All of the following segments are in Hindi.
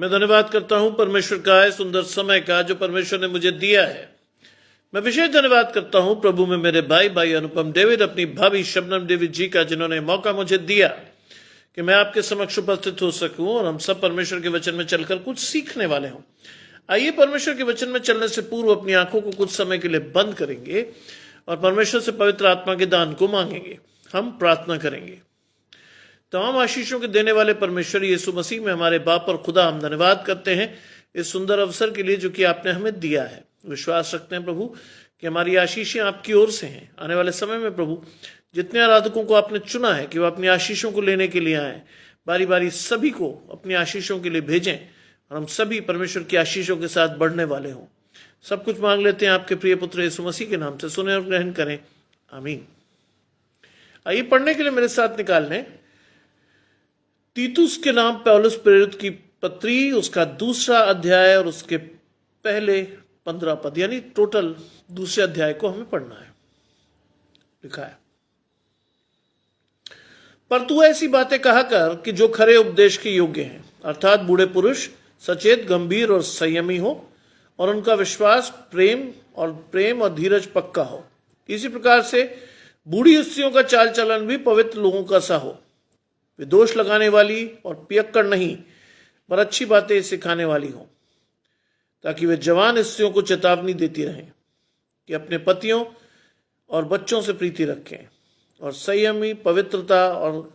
मैं धन्यवाद करता हूं परमेश्वर का इस सुंदर समय का जो परमेश्वर ने मुझे दिया है। मैं विशेष धन्यवाद करता हूं प्रभु में मेरे भाई अनुपम डेविड, अपनी भाभी शबनम डेविड जी का, जिन्होंने मौका मुझे दिया कि मैं आपके समक्ष उपस्थित हो सकूं और हम सब परमेश्वर के वचन में चलकर कुछ सीखने वाले हों। आइए परमेश्वर के वचन में चलने से पूर्व अपनी आंखों को कुछ समय के लिए बंद करेंगे और परमेश्वर से पवित्र आत्मा के दान को मांगेंगे। हम प्रार्थना करेंगे। तमाम आशीषों के देने वाले परमेश्वर यीशु मसीह में हमारे बाप और खुदा, हम धन्यवाद करते हैं इस सुंदर अवसर के लिए जो कि आपने हमें दिया है। विश्वास रखते हैं प्रभु कि हमारी आशीषें आपकी ओर से हैं। आने वाले समय में प्रभु जितने आराधकों को आपने चुना है कि वो अपनी आशीषों को लेने के लिए आए, बारी बारी सभी को अपनी आशीषों के लिए भेजें और हम सभी परमेश्वर की आशीषों के साथ बढ़ने वाले हों। सब कुछ मांग लेते हैं आपके प्रिय पुत्र यीशु मसीह के नाम से, सुने और ग्रहण करें, आमीन। आइए पढ़ने के लिए मेरे साथ निकाल लें तीतुस के नाम पौलुस प्रेरित की पत्री, उसका 2 अध्याय और उसके पहले 15 पद, यानी टोटल 2 अध्याय को हमें पढ़ना है। लिखा है, पर तू ऐसी बातें कहा कर कि जो खरे उपदेश के योग्य हैं, अर्थात बूढ़े पुरुष सचेत, गंभीर और संयमी हो और उनका विश्वास प्रेम और धीरज पक्का हो। इसी प्रकार से बूढ़ी स्त्रियों का चाल चलन भी पवित्र लोगों का सा हो, वे दोष लगाने वाली और पियक्कड़ नहीं पर अच्छी बातें सिखाने वाली हो, ताकि वे जवान स्त्रियों को चेतावनी देती रहें कि अपने पतियों और बच्चों से प्रीति रखें और संयमी, पवित्रता और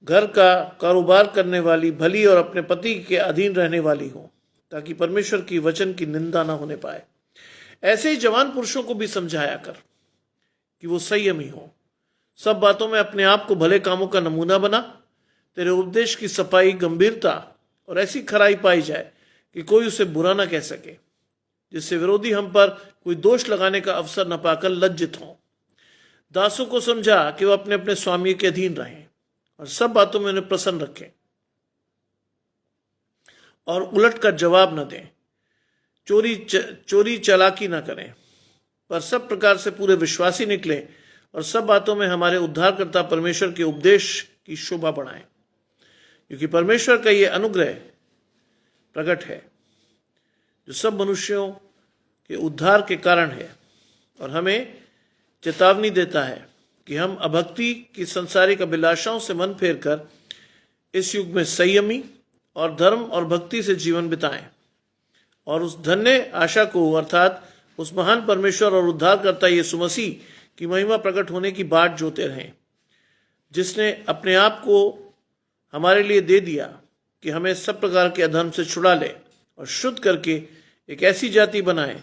घर का कारोबार करने वाली, भली और अपने पति के अधीन रहने वाली हो, ताकि परमेश्वर की वचन की निंदा न होने पाए। ऐसे ही जवान पुरुषों को भी समझाया कर कि वो संयमी हो, सब बातों में अपने आप को भले कामों का नमूना बना, तेरे उपदेश की सफाई, गंभीरता और ऐसी खराई पाई जाए कि कोई उसे बुरा ना कह सके, जिससे विरोधी हम पर कोई दोष लगाने का अवसर न पाकर लज्जित हों। दासों को समझा कि वह अपने अपने स्वामी के अधीन रहें और सब बातों में उन्हें प्रसन्न रखें और उलट कर जवाब न दें, चोरी चालाकी न करें, पर सब प्रकार से पूरे विश्वासी निकलें और सब बातों में हमारे उद्धारकर्ता परमेश्वर के उपदेश की शोभा बढ़ाएं, क्योंकि परमेश्वर का यह अनुग्रह प्रकट है जो सब मनुष्यों के उद्धार के कारण है और हमें चेतावनी देता है कि हम अभक्ति की संसारिक अभिलाषाओं से मन फेर कर इस युग में संयमी और धर्म और भक्ति से जीवन बिताएं और उस धन्य आशा को, अर्थात उस महान परमेश्वर और उद्धारकर्ता यीशु मसीह की महिमा प्रकट होने की बाट जोते रहें, जिसने अपने आप को हमारे लिए दे दिया कि हमें सब प्रकार के अधर्म से छुड़ा ले और शुद्ध करके एक ऐसी जाति बनाए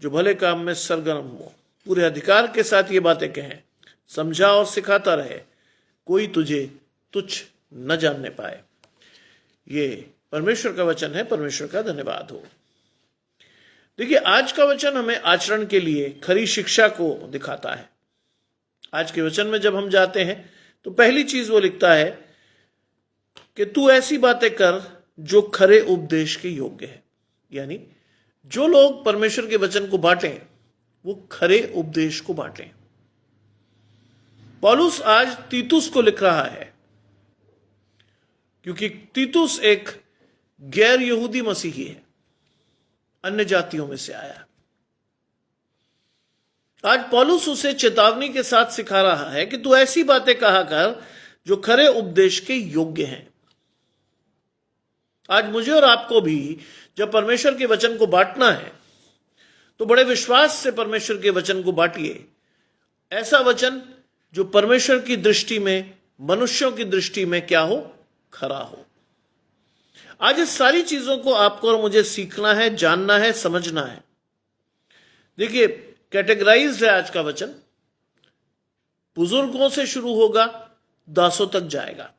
जो भले काम में सरगर्म हो। पूरे अधिकार के साथ ये बातें कहें, समझा और सिखाता रहे, कोई तुझे तुच्छ न जानने पाए। ये परमेश्वर का वचन है। परमेश्वर का धन्यवाद हो। देखिए, आज का वचन हमें आचरण के लिए खरी शिक्षा को दिखाता है। आज के वचन में जब हम जाते हैं तो पहली चीज वो लिखता है कि तू ऐसी बातें कर जो खरे उपदेश के योग्य है, यानी जो लोग परमेश्वर के वचन को बांटें वो खरे उपदेश को बांटें। पौलुस आज तीतुस को लिख रहा है क्योंकि तीतुस एक गैर यहूदी मसीही है, अन्य जातियों में से आया। आज पौलुस उसे चेतावनी के साथ सिखा रहा है कि तू ऐसी बातें कहा कर जो खरे उपदेश के योग्य हैं। आज मुझे और आपको भी जब परमेश्वर के वचन को बांटना है तो बड़े विश्वास से परमेश्वर के वचन को बांटिए। ऐसा वचन जो परमेश्वर की दृष्टि में, मनुष्यों की दृष्टि में क्या हो? खरा हो। आज इस सारी चीजों को आपको और मुझे सीखना है, जानना है, समझना है। देखिए, कैटेगराइज्ड है आज का वचन। बुजुर्गों से शुरू होगा, दासों तक जाएगा।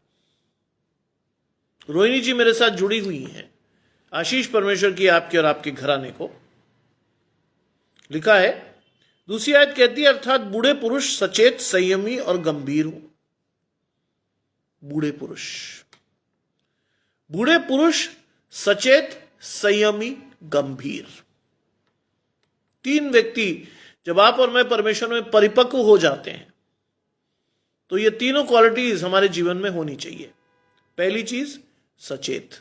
रोहिणी जी मेरे साथ जुड़ी हुई हैं। आशीष परमेश्वर की आपके और आपके घराने को। लिखा है, दूसरी आयत कहती है, अर्थात बूढ़े पुरुष सचेत, संयमी और गंभीर हो। बूढ़े पुरुष सचेत, संयमी, गंभीर। 3 व्यक्ति जब आप और मैं परमेश्वर में परिपक्व हो जाते हैं तो ये तीनों क्वालिटीज हमारे जीवन में होनी चाहिए। पहली चीज सचेत,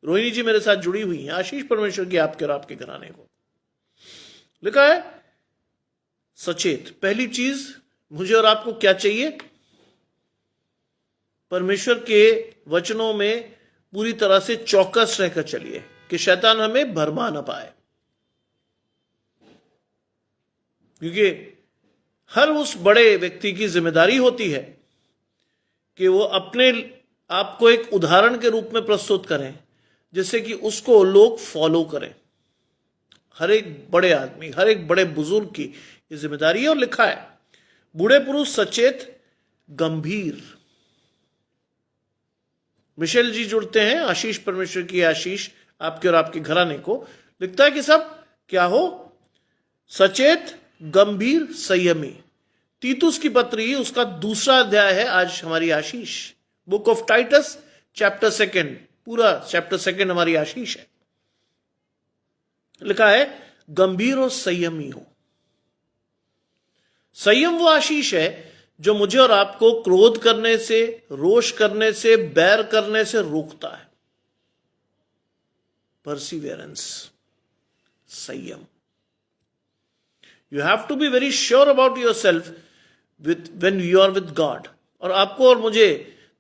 रोहिणी जी मेरे साथ जुड़ी हुई हैं, आशीष परमेश्वर की आपके और आपके घराने को। लिखा है सचेत। पहली चीज मुझे और आपको क्या चाहिए? परमेश्वर के वचनों में पूरी तरह से चौकस रहकर चलिए कि शैतान हमें भरमा ना पाए, क्योंकि हर उस बड़े व्यक्ति की जिम्मेदारी होती है कि वो अपने आप को एक उदाहरण के रूप में प्रस्तुत करें जिससे कि उसको लोग फॉलो करें। हर एक बड़े आदमी, हर एक बड़े बुजुर्ग की ये जिम्मेदारी है। और लिखा है बूढ़े पुरुष सचेत गंभीर। मिशेल जी जुड़ते हैं, आशीष परमेश्वर की आशीष आपके और आपके घराने को। लिखता है कि सब क्या हो? सचेत गंभीर संयमी। तीतुस की पत्री उसका दूसरा अध्याय है आज हमारी आशीष। बुक ऑफ टाइटस चैप्टर 2, पूरा चैप्टर 2 हमारी आशीष है। लिखा है गंभीर और संयमी हो। संयम वो आशीष है जो मुझे और आपको क्रोध करने से, रोष करने से, बैर करने से रोकता है। परसिवियरेंस, संयम। You have to be very sure about yourself when you are with God. और आपको और मुझे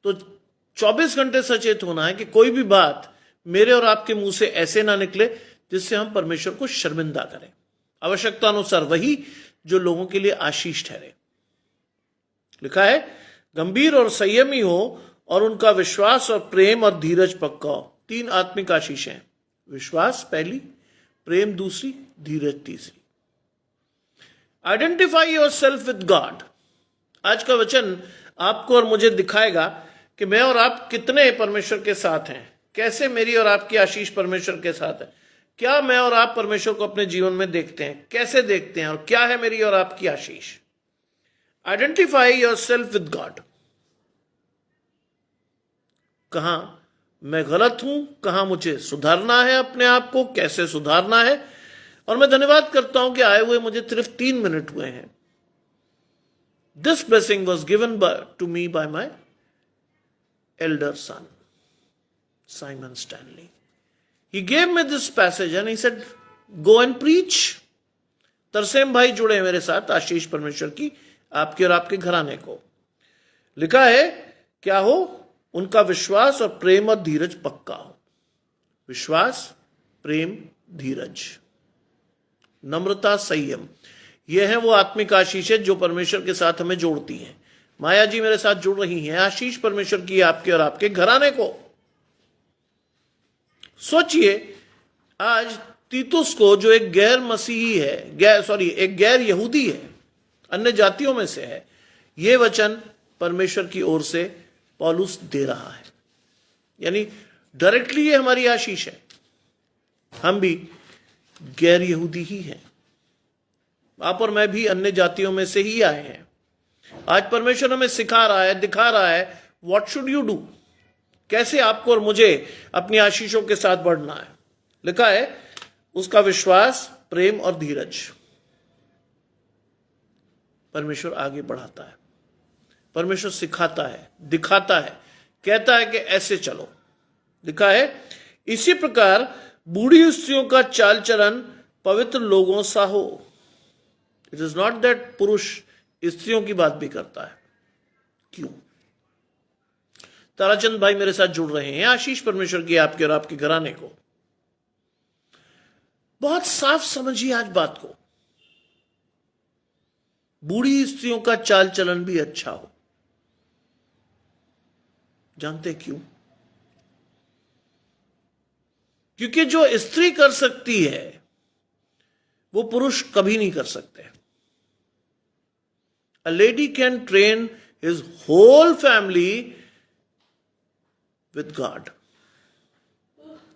तो 24 घंटे सचेत होना है कि कोई भी बात मेरे और आपके मुंह से ऐसे ना निकले जिससे हम परमेश्वर को शर्मिंदा करें। आवश्यकता अनुसार वही जो लोगों के लिए आशीष ठहरे। लिखा है गंभीर और संयमी हो और उनका विश्वास और प्रेम और धीरज पक्का हो। 3 आत्मिक आशीषें, विश्वास पहली, प्रेम दूसरी, धीरज तीसरी। Identify yourself with God. आज का वचन आपको और मुझे दिखाएगा कि मैं और आप कितने परमेश्वर के साथ हैं, कैसे मेरी और आपकी आशीष परमेश्वर के साथ है, क्या मैं और आप परमेश्वर को अपने जीवन में देखते हैं, कैसे देखते हैं, और क्या है मेरी और आपकी आशीष। Identify yourself with God. कहां मैं गलत हूं, कहां मुझे सुधारना है, अपने आप को कैसे सुधारना है। और मैं धन्यवाद करता हूं कि आए हुए मुझे सिर्फ 3 मिनट हुए हैं। This blessing was given to me by my elder son Simon Stanley. He gave me this passage and he said, go and preach. Tarsem भाई जुड़े मेरे साथ, आशीष परमेश्वर की आपके और आपके घराने को। लिखा है क्या हो? उनका विश्वास और प्रेम और धीरज पक्का हो। विश्वास, प्रेम, धीरज, नम्रता, संयम, ये है वो आत्मिक आशीषें जो परमेश्वर के साथ हमें जोड़ती हैं। माया जी मेरे साथ जुड़ रही हैं, आशीष परमेश्वर की आपके और आपके घराने को। सोचिए आज तीतुस को, जो एक गैर मसीही है, एक गैर यहूदी है, अन्य जातियों में से है, यह वचन परमेश्वर की ओर से पौलुस दे रहा है। यानी डायरेक्टली ये हमारी आशीष है। हम भी गैर यहूदी ही हैं, आप और मैं भी अन्य जातियों में से ही आए हैं। आज परमेश्वर हमें सिखा रहा है, दिखा रहा है व्हाट शुड यू डू, कैसे आपको और मुझे अपनी आशीषों के साथ बढ़ना है। लिखा है उसका विश्वास, प्रेम और धीरज परमेश्वर आगे बढ़ाता है, परमेश्वर सिखाता है, दिखाता है, कहता है कि ऐसे चलो। लिखा है इसी प्रकार बूढ़ी स्त्रियों का चाल चलन पवित्र लोगों सा हो। इट इज नॉट दैट पुरुष स्त्रियों की बात भी करता है। क्यों? ताराचंद भाई मेरे साथ जुड़ रहे हैं, आशीष परमेश्वर की आपके और आपके घराने को। बहुत साफ समझिए आज बात को। बूढ़ी स्त्रियों का चाल चलन भी अच्छा हो। जानते क्यों? क्योंकि जो स्त्री कर सकती है वो पुरुष कभी नहीं कर सकते। A lady can train his whole family with God.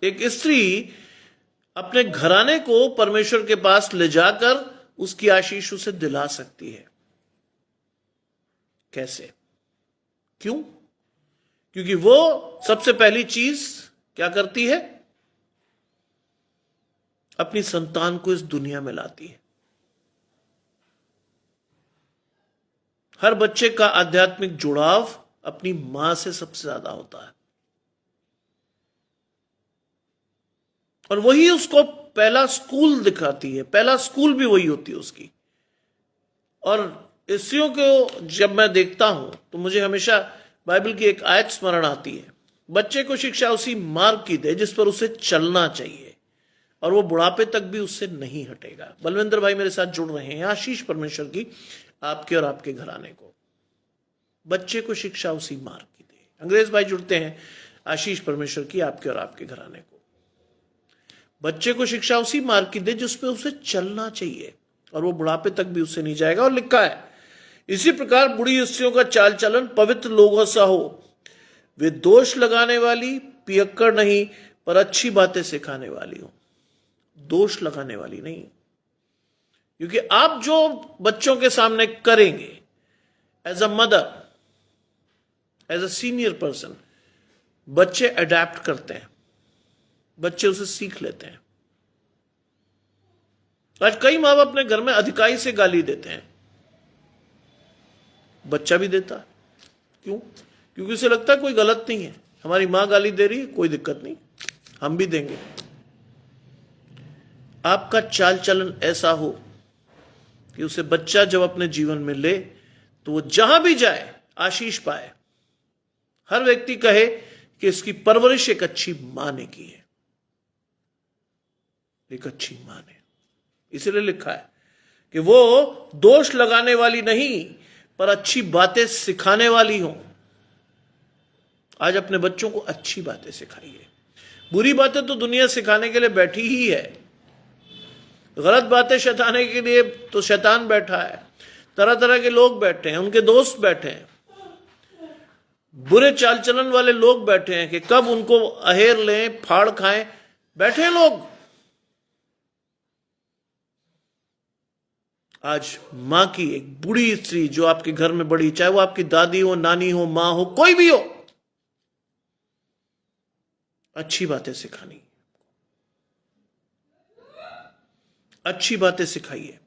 एक स्त्री अपने घराने को परमेश्वर के पास ले जाकर उसकी आशीष उसे दिला सकती है। कैसे? क्यों? क्योंकि वो सबसे पहली चीज क्या करती है? अपनी संतान को इस दुनिया में लाती है। हर बच्चे का आध्यात्मिक जुड़ाव अपनी मां से सबसे ज्यादा होता है। और वही उसको पहला स्कूल दिखाती है, पहला स्कूल भी वही होती है उसकी। और स्त्रियों को जब मैं देखता हूं तो मुझे हमेशा बाइबल की एक आयत स्मरण आती है, बच्चे को शिक्षा उसी मार्ग की दे जिस पर उसे चलना चाहिए, और वो बुढ़ापे तक भी उससे नहीं हटेगा। बलविंदर भाई मेरे साथ जुड़ रहे हैं, आशीष परमेश्वर की आपके और आपके घराने को। बच्चे को शिक्षा उसी मार्ग की दे। अंग्रेज भाई जुड़ते हैं, आशीष परमेश्वर की आपके और आपके घराने को। बच्चे को शिक्षा उसी मार्ग की दे जिस पे उसे चलना चाहिए, और वो बुढ़ापे तक भी उससे नहीं जाएगा। और लिखा है, इसी प्रकार बुढ़ी स्त्रियों का चाल चलन पवित्र लोगों सा हो, वे दोष लगाने वाली, पियक्कड़ नहीं, पर अच्छी बातें सिखाने वाली हो। दोष लगाने वाली नहीं, क्योंकि आप जो बच्चों के सामने करेंगे as a mother, as a senior person, बच्चे अडेप्ट करते हैं, बच्चे उसे सीख लेते हैं। आज कई माँ बाप अपने घर में अधिकाई से गाली देते हैं, बच्चा भी देता है। क्यों? क्योंकि उसे लगता है कोई गलत नहीं है, हमारी माँ गाली दे रही है, कोई दिक्कत नहीं, हम भी देंगे। आपका चाल चलन ऐसा हो कि उसे बच्चा जब अपने जीवन में ले तो वो जहां भी जाए आशीष पाए। हर व्यक्ति कहे कि इसकी परवरिश एक अच्छी मां ने की है, एक अच्छी मां ने। इसलिए लिखा है कि वो दोष लगाने वाली नहीं, पर अच्छी बातें सिखाने वाली हो। आज अपने बच्चों को अच्छी बातें सिखाइए। बुरी बातें तो दुनिया सिखाने के लिए बैठी ही है, गलत बातें शैताने के लिए तो शैतान बैठा है, तरह तरह के लोग बैठे हैं, उनके दोस्त बैठे हैं, बुरे चाल चलन वाले लोग बैठे हैं कि कब उनको अहेर लें, फाड़ खाएं, बैठे लोग। आज मां की एक बूढ़ी स्त्री जो आपके घर में बड़ी, चाहे वो आपकी दादी हो, नानी हो, मां हो, कोई भी हो, अच्छी बातें सिखानी, अच्छी बातें सिखाइए,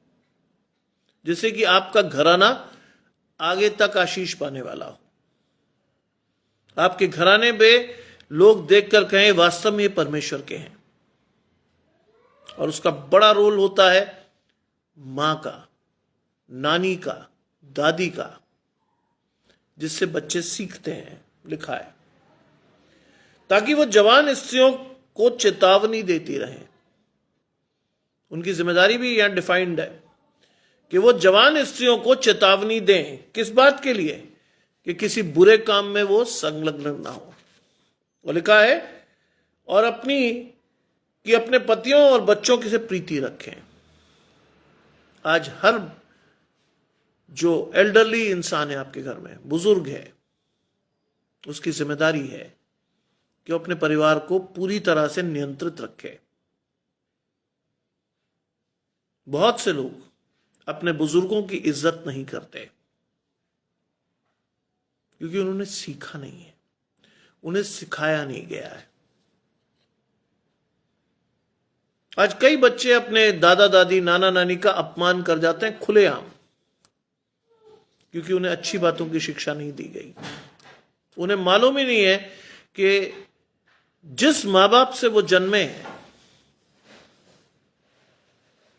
जिससे कि आपका घराना आगे तक आशीष पाने वाला हो। आपके घराने में लोग देखकर कहें वास्तव में ये परमेश्वर के हैं। और उसका बड़ा रोल होता है मां का, नानी का, दादी का, जिससे बच्चे सीखते हैं। लिखा है ताकि वो जवान स्त्रियों को चेतावनी देती रहे। उनकी जिम्मेदारी भी यहां डिफाइंड है कि वो जवान स्त्रियों को चेतावनी दें। किस बात के लिए? कि किसी बुरे काम में वो संलग्न ना हो। और लिखा है और अपने पतियों और बच्चों की से प्रीति रखें। आज हर जो एल्डरली इंसान है आपके घर में, बुजुर्ग है, उसकी जिम्मेदारी है कि वो अपने परिवार को पूरी तरह से नियंत्रित रखे। बहुत से लोग अपने बुजुर्गों की इज्जत नहीं करते क्योंकि उन्होंने सीखा नहीं है, उन्हें सिखाया नहीं गया है। आज कई बच्चे अपने दादा दादी, नाना नानी का अपमान कर जाते हैं खुलेआम, क्योंकि उन्हें अच्छी बातों की शिक्षा नहीं दी गई। उन्हें मालूम ही नहीं है कि जिस मां बाप से वो जन्मे हैं,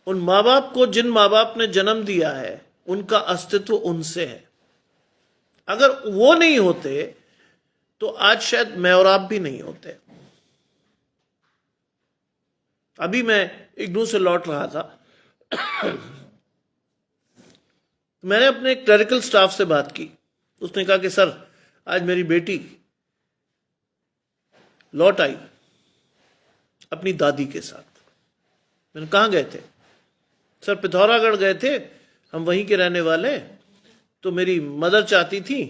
उन मां बाप को, जिन मां बाप ने जन्म दिया है, उनका अस्तित्व उनसे है। अगर वो नहीं होते तो आज शायद मैं और आप भी नहीं होते। अभी मैं इग्नू से लौट रहा था, मैंने अपने क्लरिकल स्टाफ से बात की। उसने कहा कि सर आज मेरी बेटी लौट आई अपनी दादी के साथ। मैंने कहाँ गए थे? सर पिथौरागढ़ गए थे, हम वहीं के रहने वाले, तो मेरी मदर चाहती थी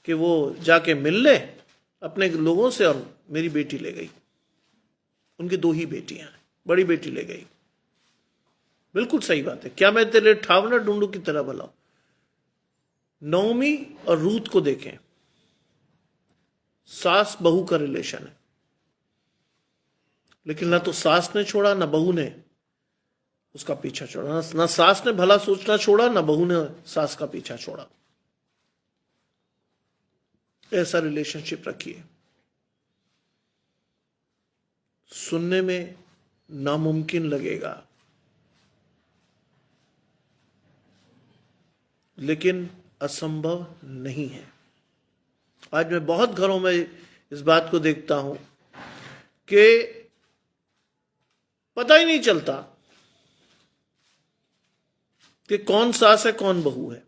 कि वो जाके मिल ले अपने लोगों से, और मेरी बेटी ले गई। उनकी 2 ही बेटियां हैं, बड़ी बेटी ले गई। बिल्कुल सही बात है। क्या मैं तेरे ठावना ढूंढू की तरह भला? नौमी और रूथ को देखें, सास बहू का रिलेशन है, लेकिन ना तो सास ने छोड़ा, ना बहू ने उसका पीछा छोड़ा। ना सास ने भला सोचना छोड़ा, ना बहू ने सास का पीछा छोड़ा। ऐसा रिलेशनशिप रखिए। सुनने में नामुमकिन लगेगा, लेकिन असंभव नहीं है। आज मैं बहुत घरों में इस बात को देखता हूं कि पता ही नहीं चलता कि कौन सास है कौन बहू है।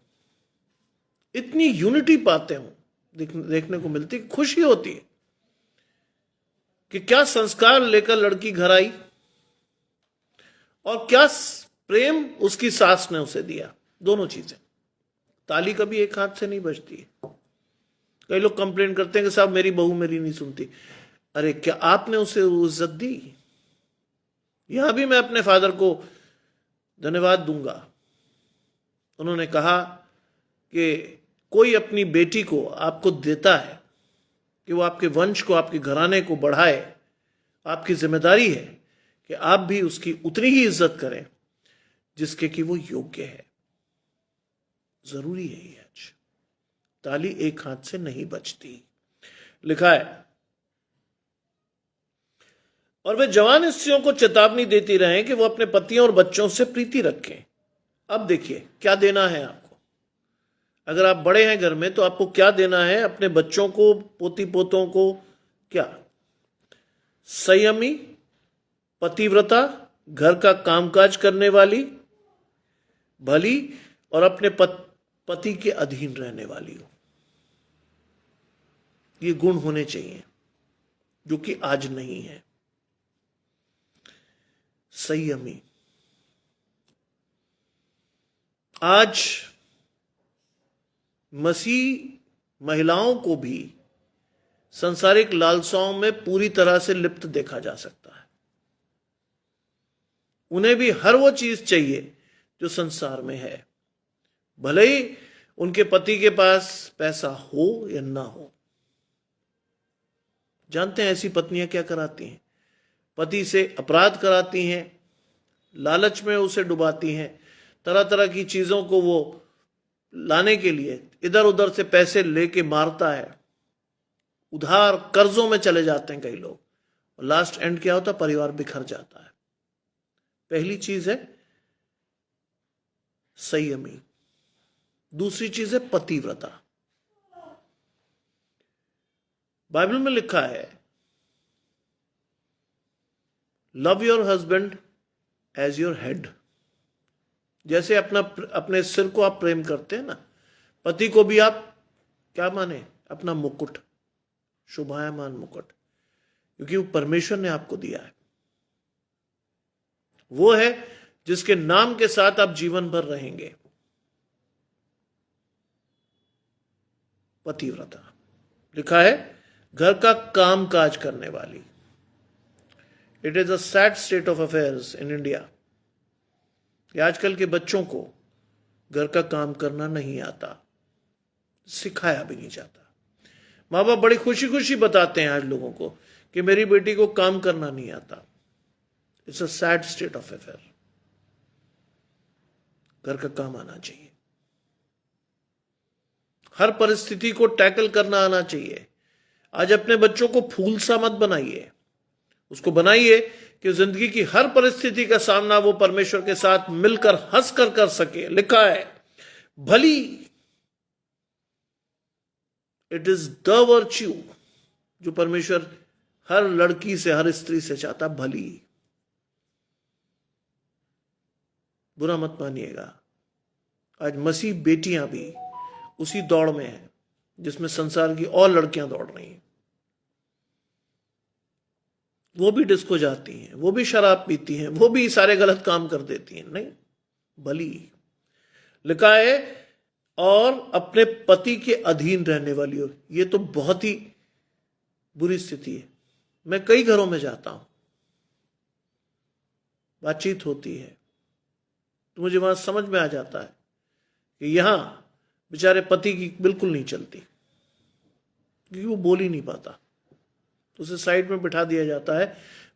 इतनी यूनिटी पाते हूं, देखने को मिलती, खुशी होती है कि क्या संस्कार लेकर लड़की घर आई और क्या प्रेम उसकी सास ने उसे दिया। दोनों चीजें। ताली कभी एक हाथ से नहीं बजती है। कई लोग कंप्लेन करते हैं कि साहब मेरी बहू मेरी नहीं सुनती। अरे क्या आपने उसे इज्जत दी? यहां भी मैं अपने फादर को धन्यवाद दूंगा। उन्होंने कहा कि कोई अपनी बेटी को आपको देता है कि वो आपके वंश को, आपके घराने को बढ़ाए, आपकी जिम्मेदारी है कि आप भी उसकी उतनी ही इज्जत करें जिसके कि वो योग्य है। जरूरी है ये। आज ताली एक हाथ से नहीं बजती। लिखा है, और वे जवान स्त्रियों को चेतावनी देती रहें कि वो अपने पतियों और बच्चों से प्रीति रखें। अब देखिए क्या देना है आपको। अगर आप बड़े हैं घर में तो आपको क्या देना है अपने बच्चों को, पोती पोतों को? क्या? संयमी, पतिव्रता, घर का कामकाज करने वाली, भली और अपने पति के अधीन रहने वाली हो। ये गुण होने चाहिए जो कि आज नहीं है। संयमी। आज मसीह महिलाओं को भी सांसारिक लालसाओं में पूरी तरह से लिप्त देखा जा सकता है। उन्हें भी हर वो चीज चाहिए जो संसार में है, भले ही उनके पति के पास पैसा हो या ना हो। जानते हैं ऐसी पत्नियां क्या कराती हैं? पति से अपराध कराती हैं, लालच में उसे डुबाती हैं, तरह तरह की चीजों को वो लाने के लिए इधर उधर से पैसे लेके मारता है। उधार कर्जों में चले जाते हैं कई लोग, और लास्ट एंड क्या होता? परिवार बिखर जाता है। पहली चीज है संयमी, दूसरी चीज है पतिव्रता। बाइबल में लिखा है, love your husband as your head. जैसे अपने सिर को आप प्रेम करते हैं ना, पति को भी आप क्या माने? अपना मुकुट, शोभायमान मुकुट, क्योंकि वो परमेश्वर ने आपको दिया है। वो है जिसके नाम के साथ आप जीवन भर रहेंगे। पतिव्रता। लिखा है घर का काम काज करने वाली। It is a sad state of affairs in India कि आजकल के बच्चों को घर का काम करना नहीं आता, सिखाया भी नहीं जाता। माँ बाप बड़ी खुशी खुशी बताते हैं आज लोगों को कि मेरी बेटी को काम करना नहीं आता। It's a sad state of affair. घर का काम आना चाहिए, हर परिस्थिति को टैकल करना आना चाहिए। आज अपने बच्चों को फूल सा मत बनाइए, उसको बनाइए कि जिंदगी की हर परिस्थिति का सामना वो परमेश्वर के साथ मिलकर हंसकर कर सके। लिखा है भली, इट इज द वर्च्यू जो परमेश्वर हर लड़की से, हर स्त्री से चाहता। भली। बुरा मत मानिएगा, आज मसीह बेटियां भी उसी दौड़ में हैं जिसमें संसार की और लड़कियां दौड़ रही हैं। वो भी डिस्को जाती हैं, वो भी शराब पीती हैं, वो भी सारे गलत काम कर देती हैं। नहीं, भली। लिखा है और अपने पति के अधीन रहने वाली हो। ये तो बहुत ही बुरी स्थिति है। मैं कई घरों में जाता हूं, बातचीत होती है, तो मुझे वहां समझ में आ जाता है कि यहां बेचारे पति की बिल्कुल नहीं चलती, क्योंकि वो बोल ही नहीं पाता। तो उसे साइड में बिठा दिया जाता है,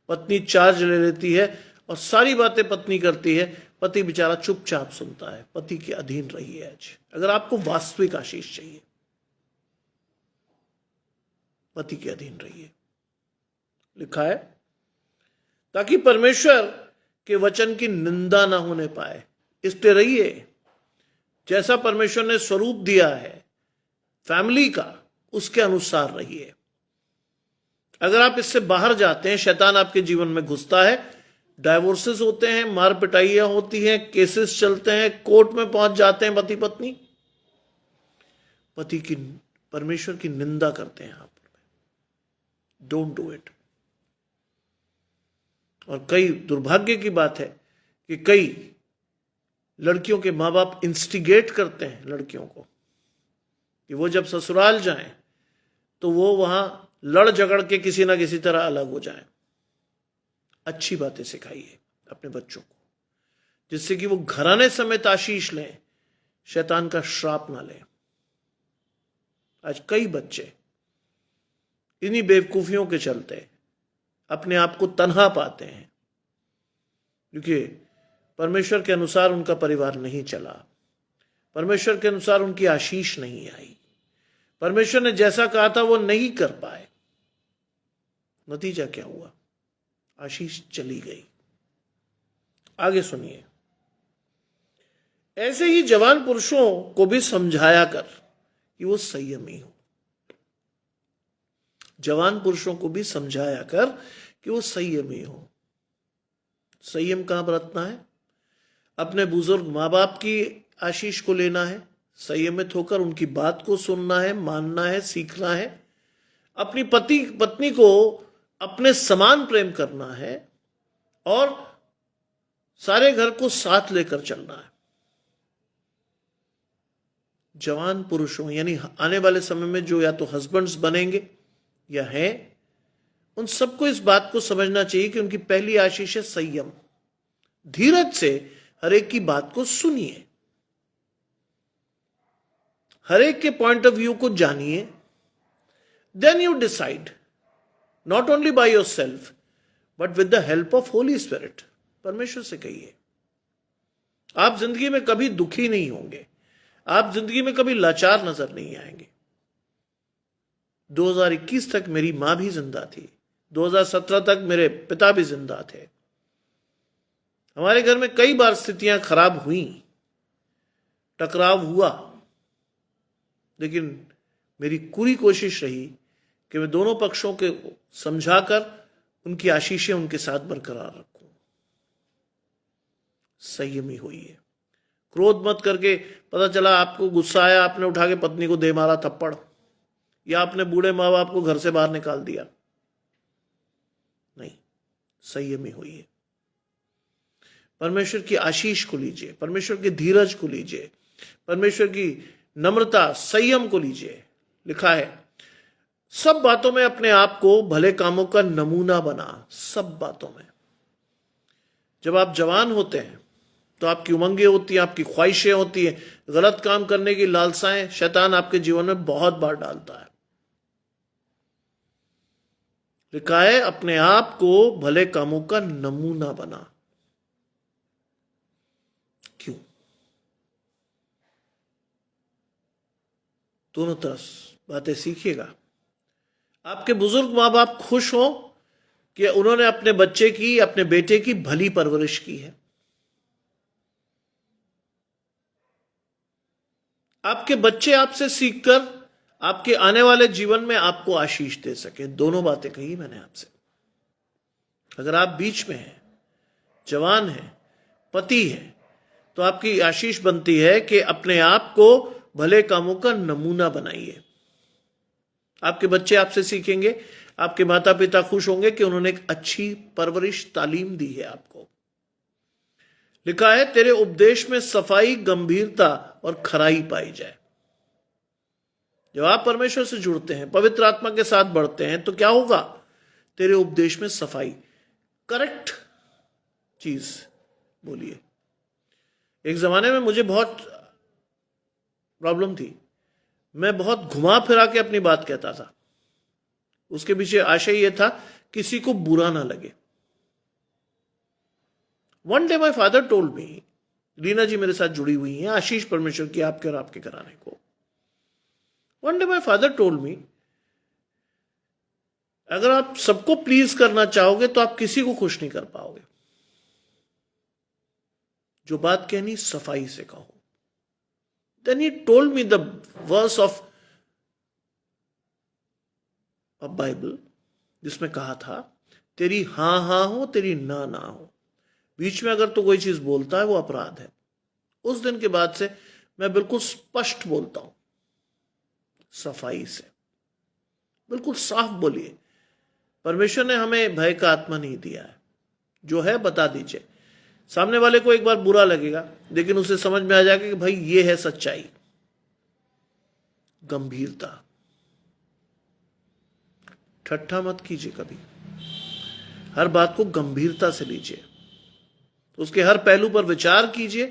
पत्नी चार्ज ले लेती है और सारी बातें पत्नी करती है, पति बेचारा चुपचाप सुनता है। पति के अधीन रहिए आज। अगर आपको वास्तविक आशीष चाहिए, पति के अधीन रहिए। लिखा है ताकि परमेश्वर के वचन की निंदा ना होने पाए। इसलिए रहिए, जैसा परमेश्वर ने स्वरूप दिया है फैमिली का, उसके अनुसार रहिए। अगर आप इससे बाहर जाते हैं, शैतान आपके जीवन में घुसता है, डाइवोर्सेस होते हैं, मार पिटाइयां होती हैं, केसेस चलते हैं, कोर्ट में पहुंच जाते हैं पति पत्नी, पति की परमेश्वर की निंदा करते हैं आप। Don't do it. और कई दुर्भाग्य की बात है कि कई लड़कियों के माँ बाप इंस्टिगेट करते हैं लड़कियों को कि वो जब ससुराल जाएं तो वो वहां लड़ झगड़ के किसी ना किसी तरह अलग हो जाएं। अच्छी बातें सिखाइए अपने बच्चों को, जिससे कि वो घराने समेत आशीष लें, शैतान का श्राप ना लें। आज कई बच्चे इन्हीं बेवकूफियों के चलते अपने आप को तन्हा पाते हैं, क्योंकि परमेश्वर के अनुसार उनका परिवार नहीं चला, परमेश्वर के अनुसार उनकी आशीष नहीं आई, परमेश्वर ने जैसा कहा था वो नहीं कर पाए। नतीजा क्या हुआ? आशीष चली गई। आगे सुनिए। ऐसे ही जवान पुरुषों को भी समझाया कर कि वो संयमी हो। जवान पुरुषों को भी समझाया कर कि वो संयमी हो। संयम कहां बरतना है? अपने बुजुर्ग माँ बाप की आशीष को लेना है, संयमित होकर उनकी बात को सुनना है, मानना है, सीखना है। अपनी पत्नी को अपने समान प्रेम करना है और सारे घर को साथ लेकर चलना है। जवान पुरुषों यानी आने वाले समय में जो या तो हस्बैंड्स बनेंगे या हैं, उन सबको इस बात को समझना चाहिए कि उनकी पहली आशीष है संयम। धीरज से हर एक की बात को सुनिए, हर एक के पॉइंट ऑफ व्यू को जानिए। Then you decide not only by yourself but with the help of Holy Spirit. परमेश्वर से कहिए। आप जिंदगी में कभी दुखी नहीं होंगे, आप जिंदगी में कभी लाचार नजर नहीं आएंगे। 2021 तक मेरी मां भी जिंदा थी, 2017 तक मेरे पिता भी जिंदा थे। हमारे घर में कई बार स्थितियां खराब हुई, टकराव हुआ, लेकिन मेरी पूरी कोशिश रही कि मैं दोनों पक्षों के समझाकर उनकी आशीषें उनके साथ बरकरार रखूं। संयमी होइए, क्रोध मत करके पता चला आपको गुस्सा आया, आपने उठा के पत्नी को दे मारा थप्पड़, या आपने बूढ़े माँ बाप को घर से बाहर निकाल दिया। नहीं, संयमी होइए। परमेश्वर की आशीष को लीजिए, परमेश्वर की धीरज को लीजिए, परमेश्वर की नम्रता संयम को लीजिए। लिखा है सब बातों में अपने आप को भले कामों का नमूना बना। सब बातों में। जब आप जवान होते हैं तो आपकी उमंगें होती हैं, आपकी ख्वाहिशें होती हैं, गलत काम करने की लालसाएं शैतान आपके जीवन में बहुत बार डालता है। लिखा है अपने आप को भले कामों का नमूना बना। क्यों? दोनों तरफ बातें सीखिएगा। आपके बुजुर्ग माँ बाप खुश हो कि उन्होंने अपने बच्चे की, अपने बेटे की भली परवरिश की है। आपके बच्चे आपसे सीखकर आपके आने वाले जीवन में आपको आशीष दे सके। दोनों बातें कही मैंने आपसे। अगर आप बीच में हैं, जवान हैं, पति हैं, तो आपकी आशीष बनती है कि अपने आप को भले कामों का नमूना बनाइए। आपके बच्चे आपसे सीखेंगे, आपके माता पिता खुश होंगे कि उन्होंने एक अच्छी परवरिश तालीम दी है आपको। लिखा है तेरे उपदेश में सफाई, गंभीरता और खराई पाई जाए। जब आप परमेश्वर से जुड़ते हैं, पवित्र आत्मा के साथ बढ़ते हैं, तो क्या होगा? तेरे उपदेश में सफाई, करेक्ट चीज बोलिए। एक जमाने में मुझे बहुत प्रॉब्लम थी, मैं बहुत घुमा फिरा के अपनी बात कहता था। उसके पीछे आशय यह था किसी को बुरा ना लगे। One day my father told me, Reena ji मेरे साथ जुड़ी हुई हैं, आशीष परमेश्वर की आपके और आपके घराने को। One day my father told मी, अगर आप सबको प्लीज करना चाहोगे तो आप किसी को खुश नहीं कर पाओगे। जो बात कहनी सफाई से कहो। Then he told me the verse of a Bible, जिसमें कहा था तेरी हां हां हो, तेरी ना ना हो, बीच में अगर तो कोई चीज बोलता है वो अपराध है। उस दिन के बाद से मैं बिल्कुल स्पष्ट बोलता हूं, सफाई से, बिल्कुल साफ बोलिए। परमेश्वर ने हमें भय का आत्मा नहीं दिया है। जो है बता दीजिए। सामने वाले को एक बार बुरा लगेगा, लेकिन उसे समझ में आ जाएगा कि भाई ये है सच्चाई। गंभीरता, ठट्ठा मत कीजिए कभी। हर बात को गंभीरता से लीजिए, उसके हर पहलू पर विचार कीजिए,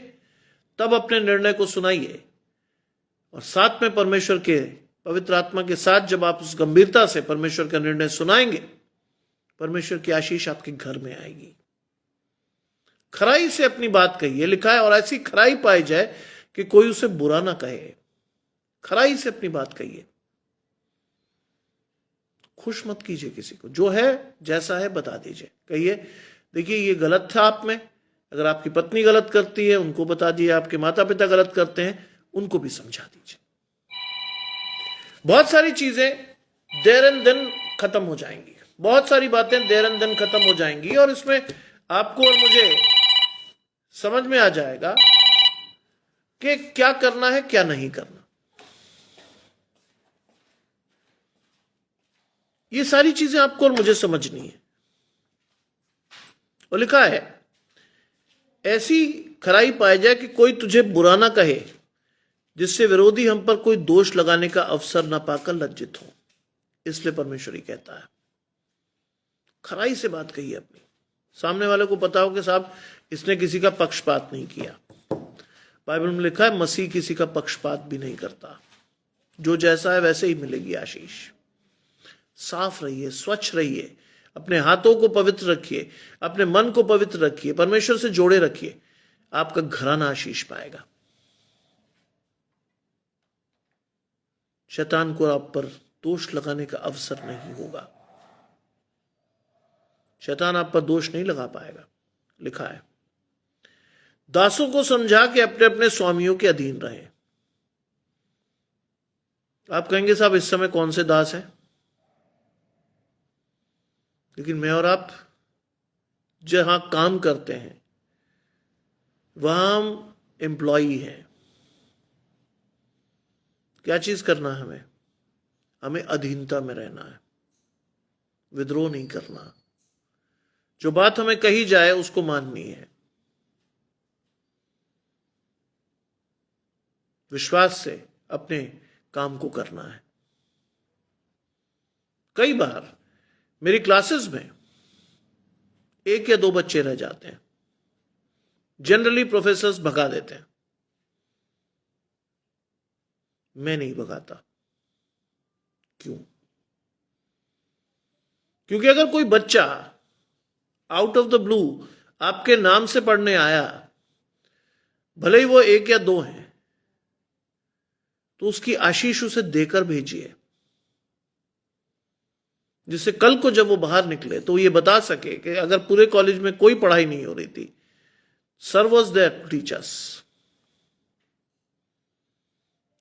तब अपने निर्णय को सुनाइए। और साथ में परमेश्वर के पवित्र आत्मा के साथ जब आप उस गंभीरता से परमेश्वर का निर्णय सुनाएंगे, परमेश्वर की आशीष आपके घर में आएगी। खराई से अपनी बात कहिए, लिखा है, और ऐसी खराई पाई जाए कि कोई उसे बुरा ना कहे। खराई से अपनी बात कहिए, खुश मत कीजिए किसी को। जो है जैसा है बता दीजिए, कहिए देखिए ये गलत था आप में। अगर आपकी पत्नी गलत करती है उनको बता दिए, आपके माता पिता गलत करते हैं उनको भी समझा दीजिए। बहुत सारी चीजें देयर एंड देन खत्म हो जाएंगी, बहुत सारी बातें देयर एंड देन खत्म हो जाएंगी, और इसमें आपको और मुझे समझ में आ जाएगा कि क्या करना है क्या नहीं करना। ये सारी चीजें आपको और मुझे समझनी है। और लिखा है ऐसी खराई पाई जाए कि कोई तुझे बुरा ना कहे, जिससे विरोधी हम पर कोई दोष लगाने का अवसर ना पाकर लज्जित हो। इसलिए परमेश्वर ही कहता है खराई से बात कही अपनी, सामने वाले को पता हो कि साहब इसने किसी का पक्षपात नहीं किया। बाइबल में लिखा है मसीह किसी का पक्षपात भी नहीं करता, जो जैसा है वैसे ही मिलेगी आशीष। साफ रहिए, स्वच्छ रहिए, अपने हाथों को पवित्र रखिए, अपने मन को पवित्र रखिए, परमेश्वर से जोड़े रखिए, आपका घराना आशीष पाएगा। शैतान को आप पर दोष लगाने का अवसर नहीं होगा, शैतान आप पर दोष नहीं लगा पाएगा। लिखा है दासों को समझा के अपने अपने स्वामियों के अधीन रहें। आप कहेंगे साहब इस समय कौन से दास हैं? लेकिन मैं और आप जहां काम करते हैं वहां हम एम्प्लॉई हैं। क्या चीज करना है हमें? हमें अधीनता में रहना है, विद्रोह नहीं करना। जो बात हमें कही जाए उसको माननी है, विश्वास से अपने काम को करना है। कई बार मेरी क्लासेस में 1 या 2 बच्चे रह जाते हैं, जनरली प्रोफेसर्स भगा देते हैं, मैं नहीं भगाता। क्यों? क्योंकि अगर कोई बच्चा आउट ऑफ द ब्लू आपके नाम से पढ़ने आया, भले ही वो 1 या 2 हैं, तो उसकी आशीष उसे देकर भेजिए, जिससे कल को जब वो बाहर निकले तो ये बता सके कि अगर पूरे कॉलेज में कोई पढ़ाई नहीं हो रही थी, sir was there to teach us.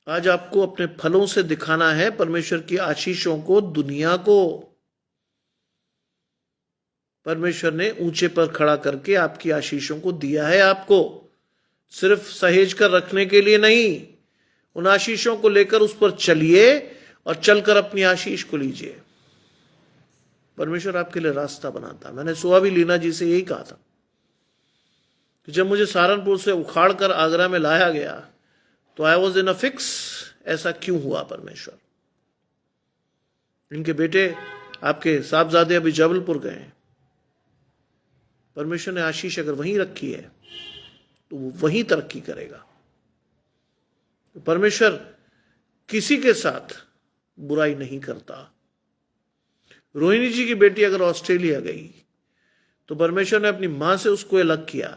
आज आपको अपने फलों से दिखाना है परमेश्वर की आशीषों को दुनिया को। परमेश्वर ने ऊंचे पर खड़ा करके आपकी आशीषों को दिया है आपको, सिर्फ सहेज कर रखने के लिए नहीं। उन आशीषों को लेकर उस पर चलिए और चलकर अपनी आशीष को लीजिए। परमेश्वर आपके लिए रास्ता बनाता है। मैंने सुबह भी लीना जी से यही कहा था कि जब मुझे सहारनपुर से उखाड़ कर आगरा में लाया गया तो I was in a fix. ऐसा क्यों हुआ परमेश्वर? इनके बेटे आपके साहबजादे अभी जबलपुर गए हैं। परमेश्वर ने आशीष अगर वहीं रखी है तो वो वहीं तरक्की करेगा। तो परमेश्वर किसी के साथ बुराई नहीं करता। रोहिणी जी की बेटी अगर ऑस्ट्रेलिया गई तो परमेश्वर ने अपनी मां से उसको अलग किया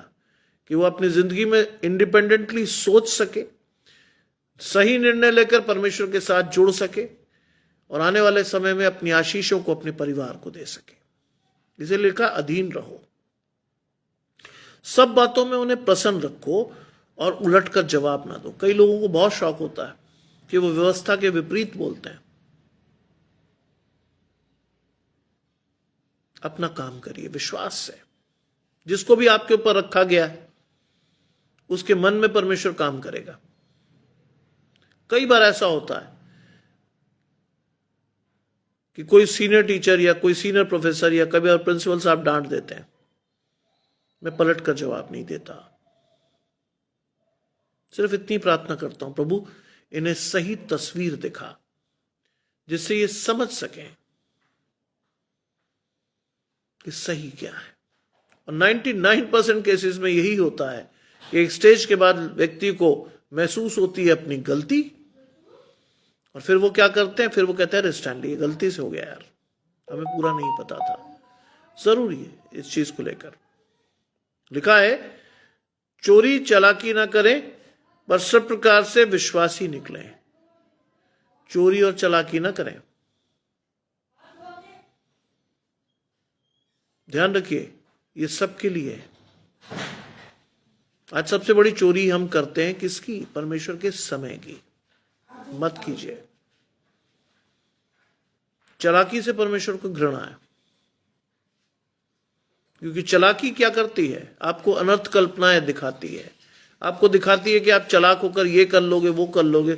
कि वो अपनी जिंदगी में इंडिपेंडेंटली सोच सके, सही निर्णय लेकर परमेश्वर के साथ जुड़ सके और आने वाले समय में अपनी आशीषों को अपने परिवार को दे सके। इसे लिखा अधीन रहो, सब बातों में उन्हें प्रसन्न रखो और उलटकर जवाब ना दो। कई लोगों को बहुत शौक होता है कि वो व्यवस्था के विपरीत बोलते हैं। अपना काम करिए विश्वास से। जिसको भी आपके ऊपर रखा गया है उसके मन में परमेश्वर काम करेगा। कई बार ऐसा होता है कि कोई सीनियर टीचर या कोई सीनियर प्रोफेसर या कभी प्रिंसिपल साहब डांट देते हैं, मैं पलट कर जवाब नहीं देता। सिर्फ इतनी प्रार्थना करता हूं, प्रभु इन्हें सही तस्वीर दिखा जिससे ये समझ सकें कि सही क्या है। और 99% केसेस में यही होता है कि एक स्टेज के बाद व्यक्ति को महसूस होती है अपनी गलती, और फिर वो क्या करते हैं, फिर वो कहते हैं स्टैनली ये गलती से हो गया यार, हमें पूरा नहीं पता था। जरूरी है इस चीज को लेकर। लिखा है चोरी चालाकी ना करें पर सब प्रकार से विश्वासी निकलें। चोरी और चालाकी ना करें। ध्यान रखिए ये सबके लिए है। आज सबसे बड़ी चोरी हम करते हैं किसकी? परमेश्वर के समय की। मत कीजिए। चालाकी से परमेश्वर को घृणा है, क्योंकि चालाकी क्या करती है? आपको अनर्थ कल्पनाएं दिखाती है। आपको दिखाती है कि आप चालाक होकर ये कर लोगे वो कर लोगे,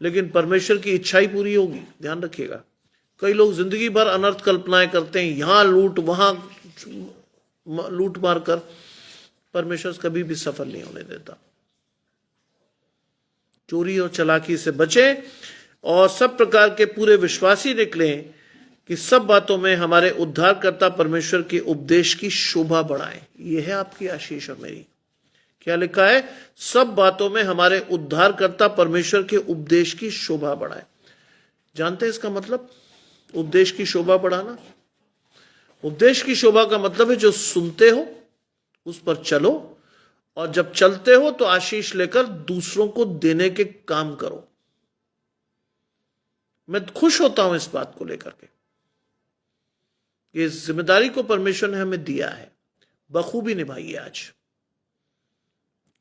लेकिन परमेश्वर की इच्छा ही पूरी होगी। ध्यान रखिएगा। कई लोग जिंदगी भर अनर्थ कल्पनाएं करते हैं, यहां लूट वहां लूट मार कर, परमेश्वर कभी भी सफल नहीं होने देता। चोरी और चालाकी से बचें और सब प्रकार के पूरे विश्वासी निकलें कि सब बातों में हमारे उद्धारकर्ता परमेश्वर के उपदेश की शोभा बढ़ाएं। यह है आपकी आशीष और मेरी। क्या लिखा है? सब बातों में हमारे उद्धारकर्ता परमेश्वर के उपदेश की शोभा बढ़ाएं। जानते हैं इसका मतलब? उपदेश की शोभा बढ़ाना। उपदेश की शोभा का मतलब है जो सुनते हो उस पर चलो, और जब चलते हो तो आशीष लेकर दूसरों को देने के काम करो। मैं खुश होता हूं इस बात को लेकर के। ये जिम्मेदारी को परमेश्वर ने हमें दिया है, बखूबी निभाइए। आज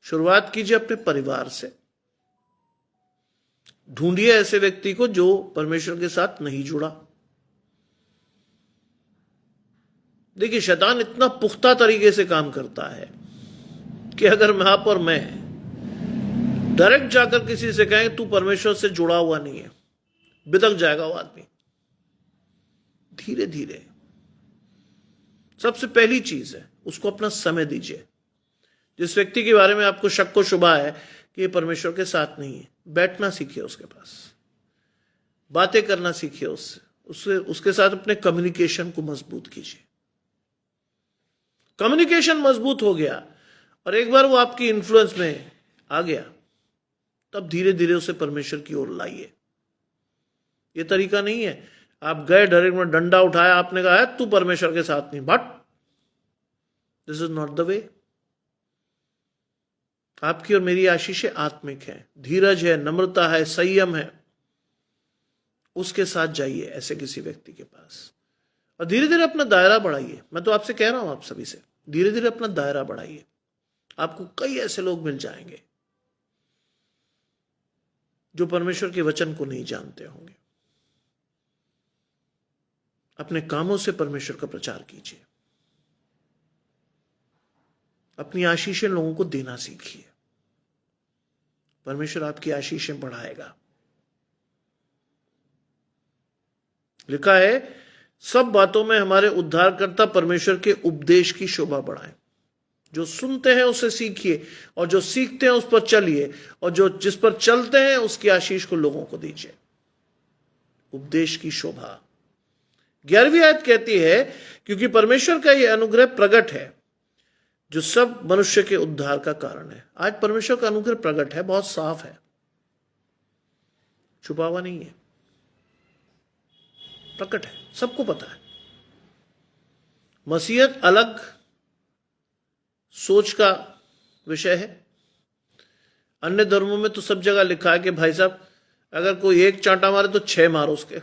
शुरुआत कीजिए अपने परिवार से। ढूंढिए ऐसे व्यक्ति को जो परमेश्वर के साथ नहीं जुड़ा। देखिए शैतान इतना पुख्ता तरीके से काम करता है कि अगर मैं आप और मैं डायरेक्ट जाकर किसी से कहें तू परमेश्वर से जुड़ा हुआ नहीं है, बिदक जाएगा वो आदमी। धीरे धीरे सबसे पहली चीज है उसको अपना समय दीजिए। जिस व्यक्ति के बारे में आपको शक व शुबा है कि ये परमेश्वर के साथ नहीं है, बैठना सीखिए उसके पास, बातें करना सीखिए उससे, उसके साथ अपने कम्युनिकेशन को मजबूत कीजिए। कम्युनिकेशन मजबूत हो गया और एक बार वो आपकी इन्फ्लुएंस में आ गया, तब धीरे धीरे उसे परमेश्वर की ओर लाइए। ये तरीका नहीं है आप गए डायरेक्ट में डंडा उठाया, आपने कहा है तू परमेश्वर के साथ नहीं, but this is not the way. आपकी और मेरी आशीषें आत्मिक है, धीरज है, नम्रता है, संयम है। उसके साथ जाइए ऐसे किसी व्यक्ति के पास और धीरे धीरे अपना दायरा बढ़ाइए। मैं तो आपसे कह रहा हूं आप सभी से, धीरे धीरे अपना दायरा बढ़ाइए। आपको कई ऐसे लोग मिल जाएंगे जो परमेश्वर के वचन को नहीं जानते होंगे। अपने कामों से परमेश्वर का प्रचार कीजिए। अपनी आशीषें लोगों को देना सीखिए। परमेश्वर आपकी आशीषें बढ़ाएगा। लिखा है सब बातों में हमारे उद्धारकर्ता परमेश्वर के उपदेश की शोभा बढ़ाएं। जो सुनते हैं उसे सीखिए, और जो सीखते हैं उस पर चलिए, और जो जिस पर चलते हैं उसकी आशीष को लोगों को दीजिए। उपदेश की शोभा। 11वीं आयत कहती है क्योंकि परमेश्वर का यह अनुग्रह प्रकट है जो सब मनुष्य के उद्धार का कारण है। आज परमेश्वर का अनुग्रह प्रकट है, बहुत साफ है, छुपा हुआ नहीं है, प्रकट है, सबको पता है। मसीहत अलग सोच का विषय है। अन्य धर्मों में तो सब जगह लिखा है कि भाई साहब अगर कोई एक चांटा मारे तो 6 मारो उसके।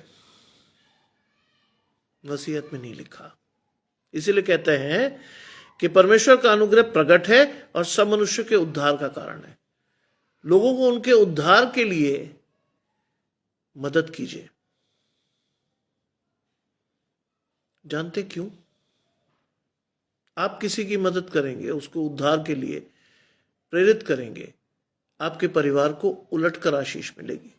नसीहत में नहीं लिखा। इसीलिए कहते हैं कि परमेश्वर का अनुग्रह प्रकट है और सब मनुष्य के उद्धार का कारण है। लोगों को उनके उद्धार के लिए मदद कीजिए। जानते क्यों? आप किसी की मदद करेंगे, उसको उद्धार के लिए प्रेरित करेंगे, आपके परिवार को उलटकर आशीष मिलेगी।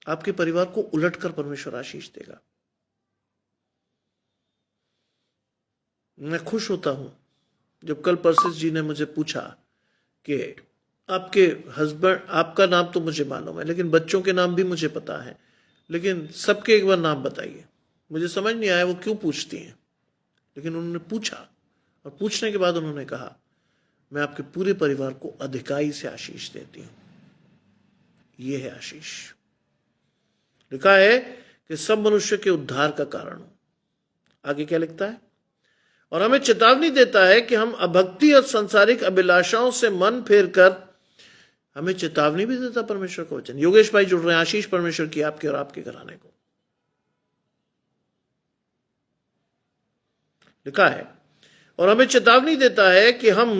आपके परिवार को उलटकर परमेश्वर आशीष देगा। मैं खुश होता हूं जब कल परसिस जी ने मुझे पूछा कि आपके हस्बैंड, आपका नाम तो मुझे मालूम है लेकिन बच्चों के नाम भी मुझे पता है, लेकिन सबके एक बार नाम बताइए। मुझे समझ नहीं आया वो क्यों पूछती हैं, लेकिन उन्होंने पूछा और पूछने के बाद उन्होंने कहा, मैं आपके पूरे परिवार को अधिकाई से आशीष देती हूं। ये है आशीष। लिखा है कि सब मनुष्य के उद्धार का कारण हो। आगे क्या लिखता है? और हमें चेतावनी देता है कि हम अभक्ति और सांसारिक अभिलाषाओं से मन फेर कर, हमें चेतावनी भी देता परमेश्वर का वचन। योगेश भाई जुड़ रहे हैं। आशीष परमेश्वर की आपके और आपके घराने को। लिखा है और हमें चेतावनी देता है कि हम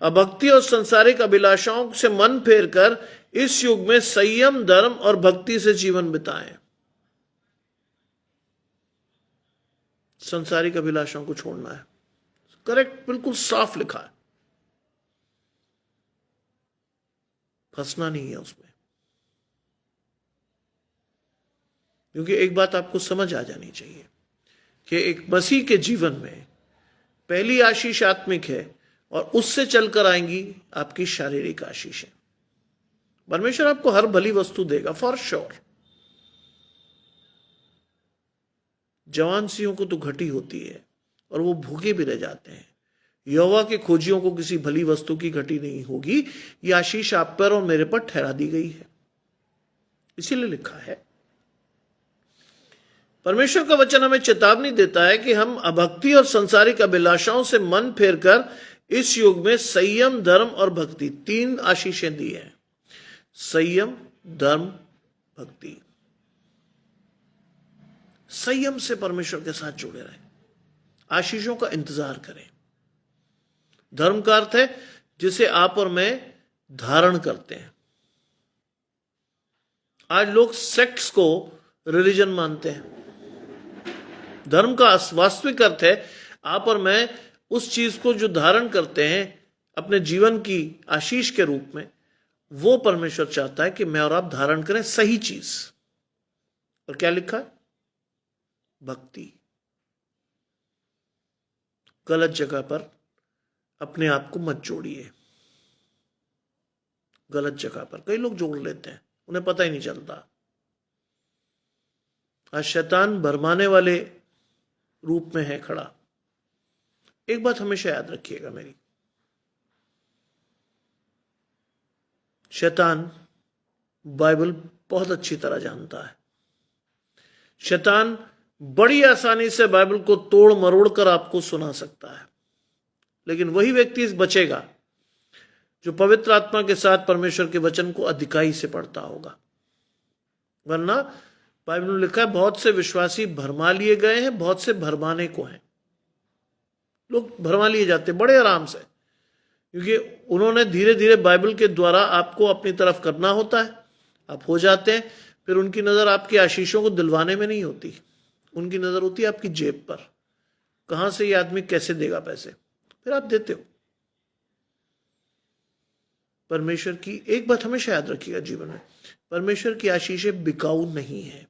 अभक्ति और सांसारिक अभिलाषाओं से मन फेर कर इस युग में संयम, धर्म और भक्ति से जीवन बिताएं। सांसारिक अभिलाषाओं को छोड़ना है। करेक्ट, बिल्कुल साफ लिखा है। फंसना नहीं है उसमें। क्योंकि एक बात आपको समझ आ जानी चाहिए कि एक मसीह के जीवन में पहली आशीष आत्मिक है और उससे चलकर आएंगी आपकी शारीरिक आशीष है। परमेश्वर आपको हर भली वस्तु देगा, फॉर श्योर। जवान सिंहों को तो घटी होती है और वो भूखे भी रह जाते हैं। यहोवा के खोजियों को किसी भली वस्तु की घटी नहीं होगी। ये आशीष आप पर और मेरे पर ठहरा दी गई है। इसीलिए लिखा है, परमेश्वर का वचन हमें चेतावनी देता है कि हम अभक्ति और सांसारिक अभिलाषाओं से मन फेर कर इस युग में संयम, धर्म और भक्ति, 3 आशीषें दी हैं। संयम, धर्म, भक्ति। संयम से परमेश्वर के साथ जुड़े रहें, आशीषों का इंतजार करें। धर्म का अर्थ है जिसे आप और मैं धारण करते हैं। आज लोग सेक्स को रिलीजन मानते हैं। धर्म का वास्तविक अर्थ है आप और मैं उस चीज को जो धारण करते हैं अपने जीवन की आशीष के रूप में, वो परमेश्वर चाहता है कि मैं और आप धारण करें सही चीज। और क्या लिखा है? भक्ति। गलत जगह पर अपने आप को मत जोड़िए। गलत जगह पर कई लोग जोड़ लेते हैं, उन्हें पता ही नहीं चलता। आज शैतान भरमाने वाले रूप में है खड़ा। एक बात हमेशा याद रखिएगा मेरी, शैतान बाइबल बहुत अच्छी तरह जानता है। शैतान बड़ी आसानी से बाइबल को तोड़ मरोड़ कर आपको सुना सकता है, लेकिन वही व्यक्ति बचेगा जो पवित्र आत्मा के साथ परमेश्वर के वचन को अधिकाई से पढ़ता होगा। वरना बाइबल में लिखा है, बहुत से विश्वासी भरमा लिए गए हैं, बहुत से भरमाने को हैं। लोग भरमा लिए जाते बड़े आराम से, क्योंकि उन्होंने धीरे धीरे बाइबल के द्वारा आपको अपनी तरफ करना होता है। आप हो जाते हैं, फिर उनकी नजर आपकी आशीषों को दिलवाने में नहीं होती, उनकी नजर होती है आपकी जेब पर। कहां से ये आदमी कैसे देगा पैसे, फिर आप देते हो। परमेश्वर की एक बात हमेशा याद रखिएगा जीवन में, परमेश्वर की आशीषें बिकाऊ नहीं है।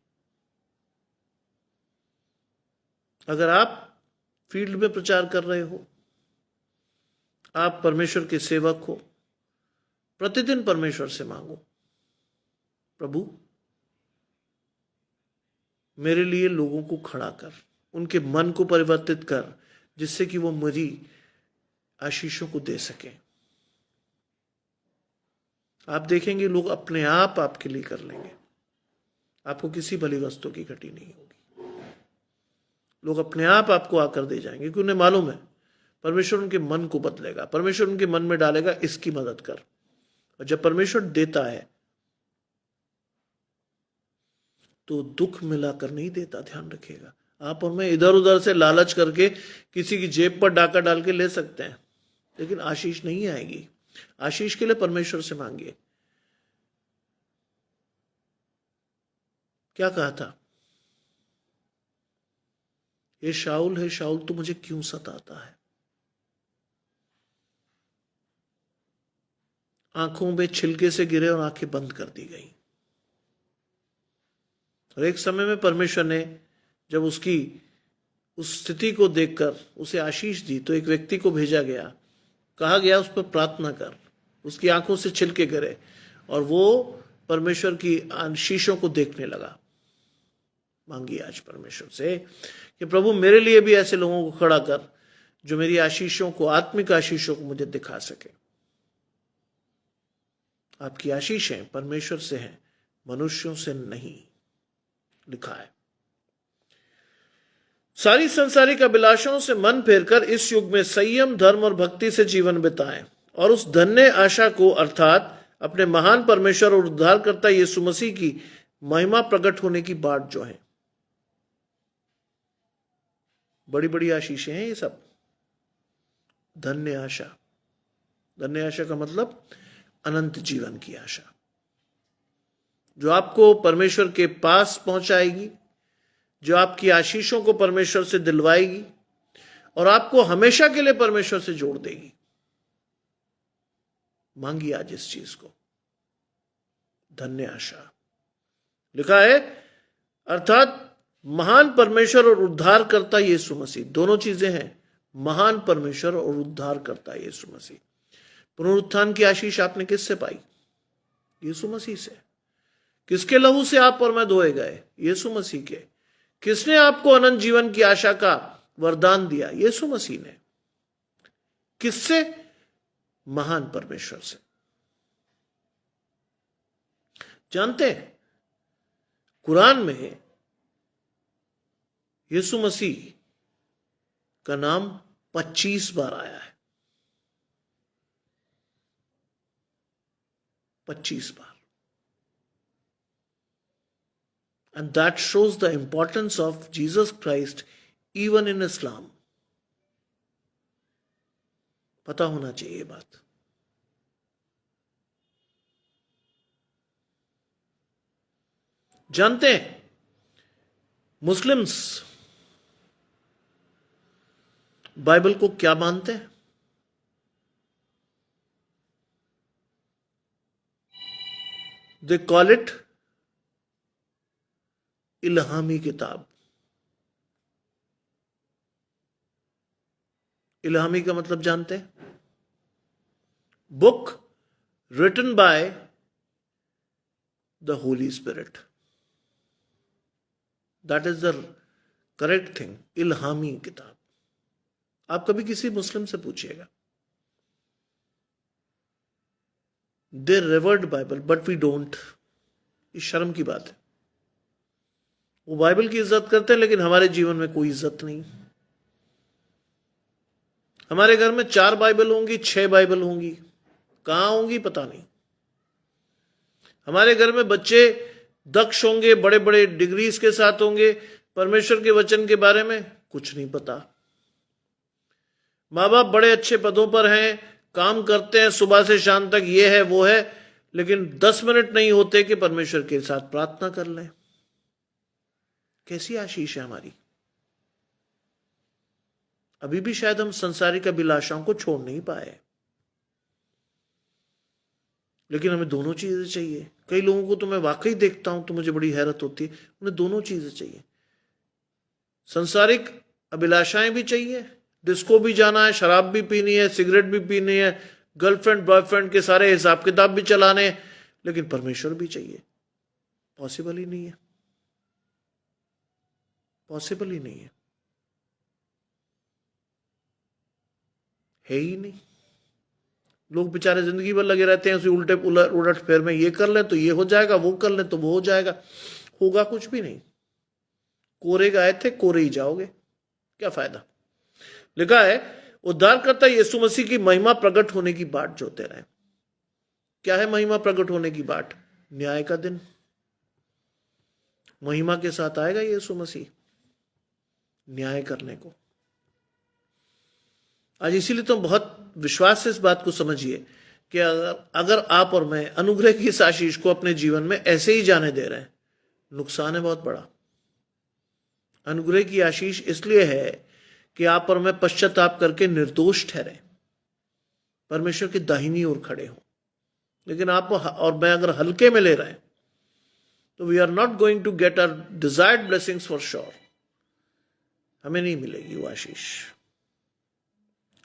अगर आप फील्ड में प्रचार कर रहे हो, आप परमेश्वर के सेवक हो, प्रतिदिन परमेश्वर से मांगो, प्रभु मेरे लिए लोगों को खड़ा कर, उनके मन को परिवर्तित कर, जिससे कि वो मेरी आशीषों को दे सके। आप देखेंगे लोग अपने आप आपके लिए कर लेंगे। आपको किसी भली वस्तु की घटी नहीं होगी। लोग अपने आप आपको आकर दे जाएंगे, क्योंकि उन्हें मालूम है परमेश्वर उनके मन को बदलेगा, परमेश्वर उनके मन में डालेगा इसकी मदद कर। और जब परमेश्वर देता है तो दुख मिलाकर नहीं देता, ध्यान रखिएगा। आप और मैं इधर उधर से लालच करके किसी की जेब पर डाका डाल के ले सकते हैं, लेकिन आशीष नहीं आएगी। आशीष के लिए परमेश्वर से मांगिए। क्या कहा था? हे शाऊल तू मुझे क्यों सताता है? आंखों में छिलके से गिरे और आंखें बंद कर दी गई। और एक समय में परमेश्वर ने जब उसकी उस स्थिति को देखकर उसे आशीष दी, तो एक व्यक्ति को भेजा गया, कहा गया उस पर प्रार्थना कर। उसकी आंखों से छिलके गिरे और वो परमेश्वर की आशीषों को देखने लगा। मांगिए आज परमेश्वर से कि प्रभु मेरे लिए भी ऐसे लोगों को खड़ा कर जो मेरी आशीषों को, आत्मिक आशीषों को मुझे दिखा सके। आपकी आशीषें परमेश्वर से हैं, मनुष्यों से नहीं, लिखा है। सारी संसारिक अभिलाषाओं से मन फेरकर इस युग में संयम, धर्म और भक्ति से जीवन बिताएं और उस धन्य आशा को अर्थात अपने महान परमेश्वर और उद्धारकर्ता यीशु मसीह की महिमा प्रकट होने की बाट जो है। बड़ी बड़ी आशीषें हैं ये सब। धन्य आशा, धन्य आशा का मतलब अनंत जीवन की आशा, जो आपको परमेश्वर के पास पहुंचाएगी, जो आपकी आशीषों को परमेश्वर से दिलवाएगी और आपको हमेशा के लिए परमेश्वर से जोड़ देगी। मांगिए आज इस चीज को, धन्य आशा। लिखा है अर्थात महान परमेश्वर और उद्धारकर्ता यीशु मसीह, दोनों चीजें हैं, महान परमेश्वर और उद्धारकर्ता यीशु मसीह। पुनरुत्थान की आशीष आपने किससे पाई? यीशु मसीह से। किसके लहू से आप और मैं धोए गए? यीशु मसीह के। किसने आपको अनंत जीवन की आशा का वरदान दिया? यीशु मसीह ने। किससे? महान परमेश्वर से। जानते हैं कुरान में यीशु मसीह का नाम 25 बार आया है। 25 बार। And that shows the importance of Jesus Christ even in Islam. पता होना चाहिए ये बात। जानते हैं मुस्लिम्स बाइबल को क्या मानते हैं? They call it इल्हामी किताब। इल्हामी का मतलब जानते हैं? Book written by the holy spirit. That is the correct thing, इल्हामी किताब। आप कभी किसी मुस्लिम से पूछिएगा, they revered Bible but we don't. ये शर्म की बात है। वो बाइबल की इज्जत करते हैं लेकिन हमारे जीवन में कोई इज्जत नहीं। हमारे घर में 4 बाइबल होंगी, 6 बाइबल होंगी, कहां होंगी पता नहीं। हमारे घर में बच्चे दक्ष होंगे, बड़े बड़े डिग्रीज के साथ होंगे, परमेश्वर के वचन के बारे में कुछ नहीं पता। माँ बाप बड़े अच्छे पदों पर हैं, काम करते हैं सुबह से शाम तक, ये है वो है, लेकिन 10 मिनट नहीं होते कि परमेश्वर के साथ प्रार्थना कर लें। कैसी आशीष है हमारी। अभी भी शायद हम संसारिक अभिलाषाओं को छोड़ नहीं पाए, लेकिन हमें दोनों चीजें चाहिए। कई लोगों को तो मैं वाकई देखता हूं तो मुझे बड़ी हैरत होती है, उन्हें दोनों चीजें चाहिए। संसारिक अभिलाषाएं भी चाहिए, डिस्को भी जाना है, शराब भी पीनी है, सिगरेट भी पीनी है, गर्लफ्रेंड बॉयफ्रेंड के सारे हिसाब किताब भी चलाने हैं, लेकिन परमेश्वर भी चाहिए। पॉसिबल ही नहीं है, पॉसिबल ही नहीं है ही नहीं। लोग बेचारे जिंदगी भर लगे रहते हैं उसी उल्टे उलट फेर में, ये कर ले तो ये हो जाएगा, वो कर ले तो वो हो जाएगा। होगा कुछ भी नहीं। कोरे गए थे कोरे ही जाओगे, क्या फायदा। लिखा है उद्धारकर्ता यीशु मसीह की महिमा प्रकट होने की बाट जोते रहे। क्या है महिमा प्रकट होने की बाट? न्याय का दिन। महिमा के साथ आएगा यीशु मसीह न्याय करने को। आज इसीलिए तो बहुत विश्वास से इस बात को समझिए कि अगर आप और मैं अनुग्रह की इस आशीष को अपने जीवन में ऐसे ही जाने दे रहे हैं, नुकसान है बहुत बड़ा। अनुग्रह की आशीष इसलिए है कि आप और मैं पश्चाताप करके निर्दोष ठहरे, परमेश्वर की दाहिनी ओर खड़े हों। लेकिन आप और मैं अगर हल्के में ले रहे हैं तो we are not going to get our desired blessings for sure. हमें नहीं मिलेगी वो आशीष।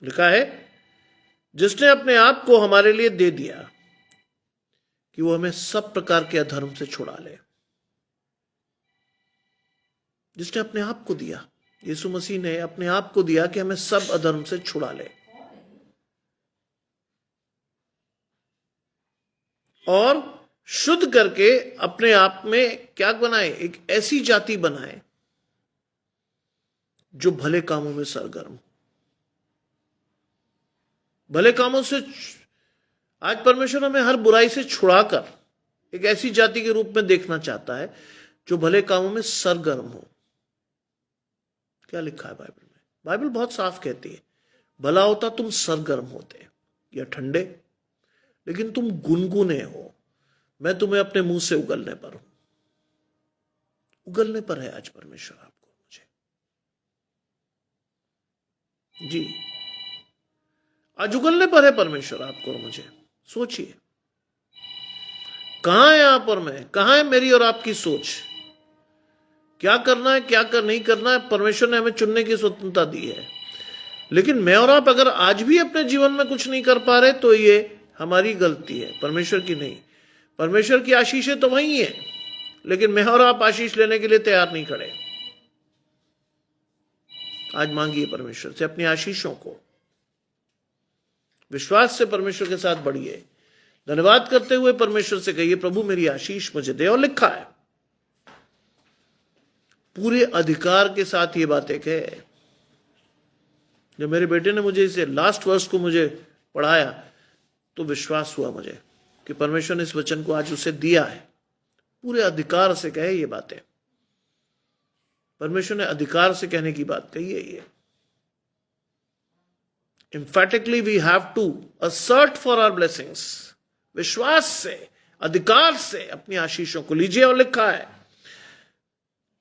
लिखा है, जिसने अपने आप को हमारे लिए दे दिया कि वो हमें सब प्रकार के अधर्म से छुड़ा ले। जिसने अपने आप को दिया, यीशु मसीह ने अपने आप को दिया कि हमें सब अधर्म से छुड़ा ले और शुद्ध करके अपने आप में क्या बनाए, एक ऐसी जाति बनाए जो भले कामों में सरगर्म। भले कामों से आज परमेश्वर हमें हर बुराई से छुड़ाकर एक ऐसी जाति के रूप में देखना चाहता है जो भले कामों में सरगर्म हो। क्या लिखा है बाइबल में? बाइबल बहुत साफ कहती है, भला होता तुम सरगर्म होते या ठंडे, लेकिन तुम गुनगुने हो, मैं तुम्हें अपने मुंह से उगलने पर हूं। उगलने पर है आज परमेश्वर आपको, मुझे। जी, आज उगलने पर है परमेश्वर आपको और मुझे। सोचिए, कहां है आप और मैं, कहां है मेरी और आपकी सोच? क्या करना है, क्या नहीं करना है, परमेश्वर ने हमें चुनने की स्वतंत्रता दी है। लेकिन मैं और आप अगर आज भी अपने जीवन में कुछ नहीं कर पा रहे तो ये हमारी गलती है, परमेश्वर की नहीं। परमेश्वर की आशीषें तो वही है, लेकिन मैं और आप आशीष लेने के लिए तैयार नहीं खड़े। आज मांगिए परमेश्वर से अपनी आशीषों को, विश्वास से परमेश्वर के साथ बढ़िए। धन्यवाद करते हुए परमेश्वर से कहिए, प्रभु मेरी आशीष मुझे दे। और लिखा है, पूरे अधिकार के साथ ये बातें कहे। जब मेरे बेटे ने मुझे इसे लास्ट वर्स को मुझे पढ़ाया तो विश्वास हुआ मुझे कि परमेश्वर ने इस वचन को आज उसे दिया है। पूरे अधिकार से कहे ये बातें। परमेश्वर ने अधिकार से कहने की बात कही है ये। Emphatically we have to assert for our blessings। विश्वास से, अधिकार से अपनी आशीषों को लीजिए। और लिखा है,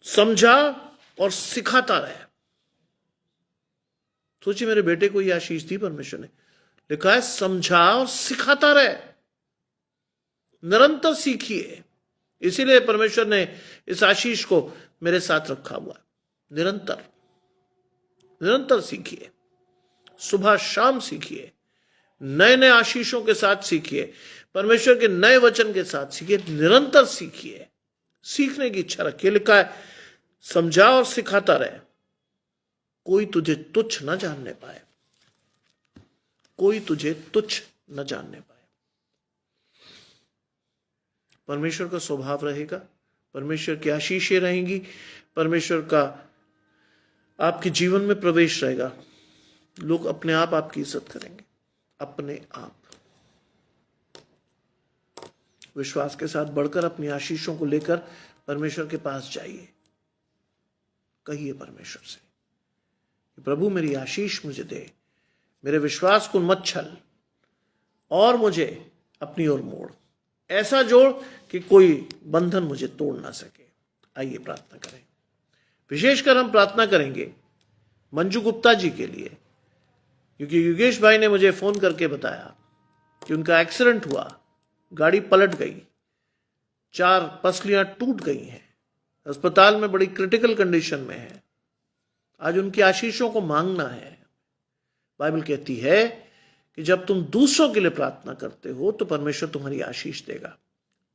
समझा और सिखाता रहे। सोचिए, मेरे बेटे को यह आशीष दी परमेश्वर ने। लिखा है, समझा और सिखाता रहे, निरंतर सीखिए। इसीलिए परमेश्वर ने इस आशीष को मेरे साथ रखा हुआ है। निरंतर निरंतर सीखिए, सुबह शाम सीखिए, नए नए आशीषों के साथ सीखिए, परमेश्वर के नए वचन के साथ सीखिए, निरंतर सीखिए, सीखने की इच्छा रखिए। लिखा है, समझा और सिखाता रहे, कोई तुझे तुच्छ न जानने पाए, कोई तुझे तुच्छ न जानने पाए। परमेश्वर का स्वभाव रहेगा, परमेश्वर की आशीषें रहेंगी, परमेश्वर का आपके जीवन में प्रवेश रहेगा। लोग अपने आप आपकी इज्जत करेंगे, अपने आप। विश्वास के साथ बढ़कर अपनी आशीषों को लेकर परमेश्वर के पास जाइए। कहिए परमेश्वर से, प्रभु मेरी आशीष मुझे दे, मेरे विश्वास को मत छल और मुझे अपनी ओर मोड़, ऐसा जोड़ कि कोई बंधन मुझे तोड़ ना सके। आइए प्रार्थना करें। विशेषकर हम प्रार्थना करेंगे मंजू गुप्ता जी के लिए, क्योंकि योगेश भाई ने मुझे फोन करके बताया कि उनका एक्सीडेंट हुआ, गाड़ी पलट गई, 4 पसलियां टूट गई हैं, अस्पताल में बड़ी क्रिटिकल कंडीशन में है। आज उनकी आशीषों को मांगना है। बाइबल कहती है कि जब तुम दूसरों के लिए प्रार्थना करते हो तो परमेश्वर तुम्हारी आशीष देगा।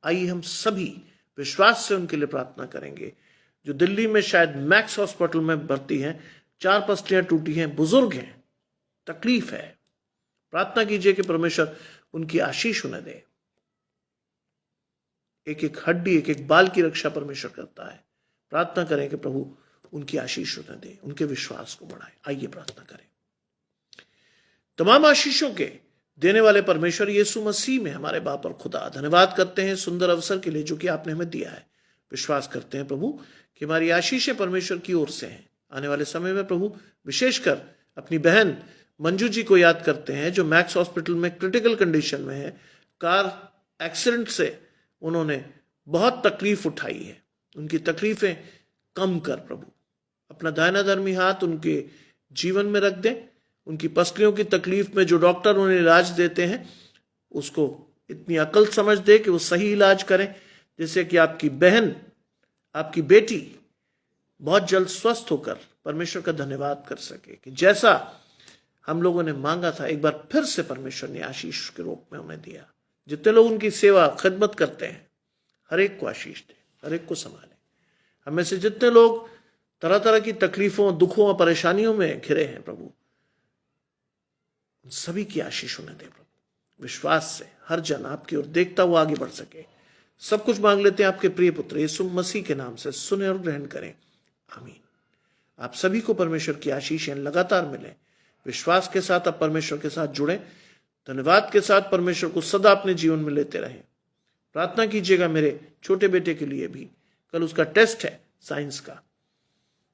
आइए हम सभी विश्वास से उनके लिए प्रार्थना करेंगे, जो दिल्ली में शायद मैक्स हॉस्पिटल में भर्ती हैं, 4 पसलियां टूटी हैं, बुजुर्ग हैं, तकलीफ है। प्रार्थना कीजिए कि परमेश्वर उनकी आशीष उन्हें दे। एक एक हड्डी, एक एक बाल की रक्षा परमेश्वर करता है। प्रार्थना करें कि प्रभु उनकी आशीष उन्हें दे, उनके विश्वास को बढ़ाए। आइए प्रार्थना करें। तमाम आशीषों के देने वाले परमेश्वर यीशु मसीह में हमारे बाप और खुदा, धन्यवाद करते हैं सुंदर अवसर के लिए जो कि आपने हमें दिया है। विश्वास करते हैं प्रभु कि हमारी आशीषें परमेश्वर की ओर से हैं। आने वाले समय में प्रभु विशेषकर अपनी बहन मंजू जी को याद करते हैं जो मैक्स हॉस्पिटल में क्रिटिकल कंडीशन में है। कार एक्सीडेंट से उन्होंने बहुत तकलीफ उठाई है। उनकी तकलीफें कम कर प्रभु। अपना दाहिना धर्मी हाथ उनके जीवन में रख दें। उनकी पसलियों की तकलीफ में जो डॉक्टर उन्हें इलाज देते हैं उसको इतनी अकल समझ दे कि वो सही इलाज करें, जिससे कि आपकी बहन, आपकी बेटी बहुत जल्द स्वस्थ होकर परमेश्वर का धन्यवाद कर सके कि जैसा हम लोगों ने मांगा था एक बार फिर से परमेश्वर ने आशीष के रूप में उन्हें दिया। जितने लोग उनकी सेवा खिदमत करते हैं हर एक को आशीष दे, हर एक को संभाले। हमें से जितने लोग तरह तरह की तकलीफों, दुखों और परेशानियों में घिरे हैं प्रभु, सभी की आशीष उन्हें दे प्रभु। विश्वास से हर जन आपकी ओर देखता हुआ आगे बढ़ सके। सब कुछ मांग लेते हैं आपके प्रिय पुत्र यीशु मसीह के नाम से, सुने और ग्रहण करें, आमीन। आप सभी को परमेश्वर की आशीषें लगातार मिले। विश्वास के साथ आप परमेश्वर के साथ जुड़ें। धन्यवाद के साथ परमेश्वर को सदा अपने जीवन में लेते रहें। प्रार्थना कीजिएगा मेरे छोटे बेटे के लिए भी। कल उसका टेस्ट है साइंस का,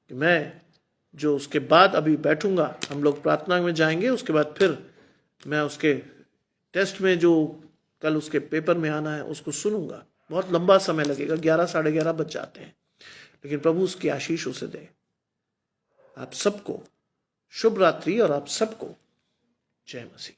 कि मैं जो उसके बाद अभी बैठूंगा, हम लोग प्रार्थना में जाएंगे, उसके बाद फिर मैं उसके टेस्ट में जो कल उसके पेपर में आना है उसको सुनूंगा। बहुत लंबा समय लगेगा, 11 साढ़े 11 बज जाते हैं, लेकिन प्रभु उसकी आशीष उसे दे। आप सबको शुभ रात्रि और आप सबको जय मसीह।